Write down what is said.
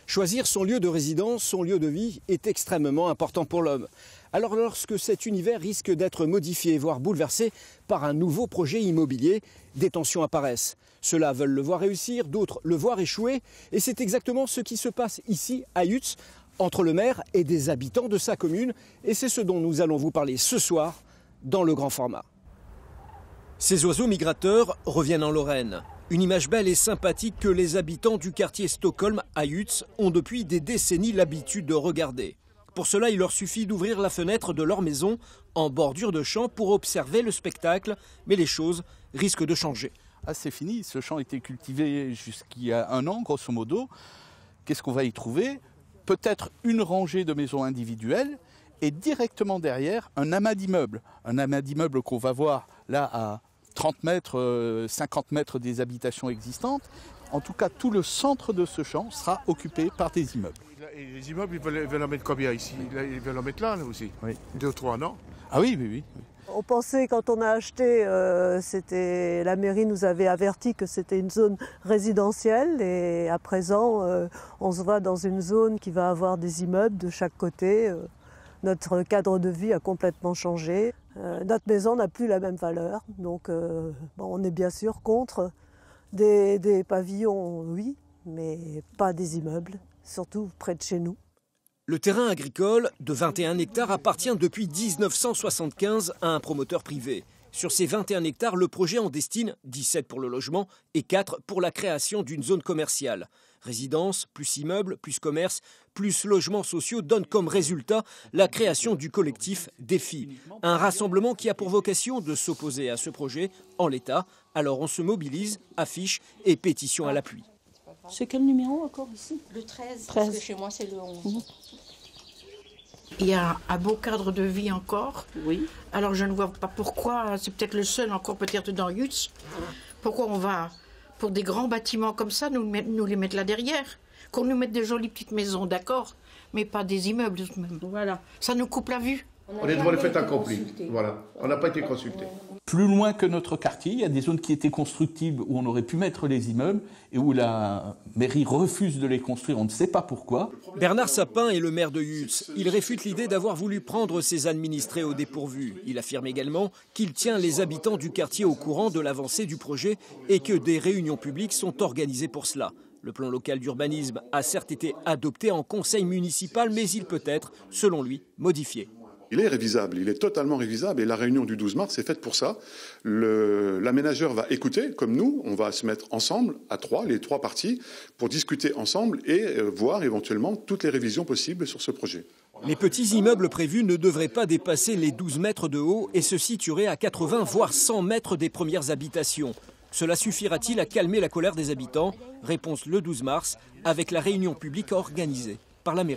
Choisir son lieu de résidence, son lieu de vie est extrêmement important pour l'homme. Alors lorsque cet univers risque d'être modifié, voire bouleversé par un nouveau projet immobilier, des tensions apparaissent. Ceux-là veulent le voir réussir, d'autres le voir échouer. Et c'est exactement ce qui se passe ici à Yutz, entre le maire et des habitants de sa commune. Et c'est ce dont nous allons vous parler ce soir dans le grand format. Ces oiseaux migrateurs reviennent en Lorraine. Une image belle et sympathique que les habitants du quartier Stockholm à Yutz ont depuis des décennies l'habitude de regarder. Pour cela, il leur suffit d'ouvrir la fenêtre de leur maison en bordure de champ pour observer le spectacle, mais les choses risquent de changer. Ah, c'est fini, ce champ a été cultivé jusqu'il y a 1 an, grosso modo. Qu'est-ce qu'on va y trouver? Peut-être une rangée de maisons individuelles et directement derrière un amas d'immeubles. Un amas d'immeubles qu'on va voir là à 30 mètres, 50 mètres des habitations existantes. En tout cas, tout le centre de ce champ sera occupé par des immeubles. Et les immeubles, ils veulent en mettre combien ici? Ils veulent en mettre là aussi? Oui. 2 ou 3, non? Ah oui, oui, oui. On pensait, quand on a acheté, la mairie nous avait averti que c'était une zone résidentielle. Et à présent, on se voit dans une zone qui va avoir des immeubles de chaque côté. Notre cadre de vie a complètement changé. Notre maison n'a plus la même valeur. Donc on est bien sûr contre des pavillons, oui, mais pas des immeubles, surtout près de chez nous. Le terrain agricole de 21 hectares appartient depuis 1975 à un promoteur privé. Sur ces 21 hectares, le projet en destine 17 pour le logement et 4 pour la création d'une zone commerciale. Résidence, plus immeubles, plus commerce, plus logements sociaux donnent comme résultat la création du collectif Défi. Un rassemblement qui a pour vocation de s'opposer à ce projet en l'état. Alors on se mobilise, affiche et pétition à l'appui. C'est quel numéro encore ici? Le 13, 13. parce que chez moi c'est le 11. Il y a un beau cadre de vie encore. Oui. Alors je ne vois pas pourquoi, c'est peut-être le seul encore peut-être dans Yutz, pourquoi on va, pour des grands bâtiments comme ça, nous les mettre là derrière. Qu'on nous mette des jolies petites maisons, d'accord, mais pas des immeubles tout de même. Voilà, ça nous coupe la vue. On est devant le fait accompli. Voilà, on n'a pas été consulté. Plus loin que notre quartier, il y a des zones qui étaient constructibles où on aurait pu mettre les immeubles et où la mairie refuse de les construire, on ne sait pas pourquoi. Bernard Sapin est le maire de Yutz. Il réfute l'idée d'avoir voulu prendre ses administrés au dépourvu. Il affirme également qu'il tient les habitants du quartier au courant de l'avancée du projet et que des réunions publiques sont organisées pour cela. Le plan local d'urbanisme a certes été adopté en conseil municipal, mais il peut être, selon lui, modifié. Il est révisable, il est totalement révisable et la réunion du 12 mars est faite pour ça. L'aménageur va écouter, comme nous, on va se mettre ensemble, à 3, les 3 parties, pour discuter ensemble et voir éventuellement toutes les révisions possibles sur ce projet. Les petits immeubles prévus ne devraient pas dépasser les 12 mètres de haut et se situeraient à 80 voire 100 mètres des premières habitations. Cela suffira-t-il à calmer la colère des habitants? Réponse le 12 mars avec la réunion publique organisée par la mairie.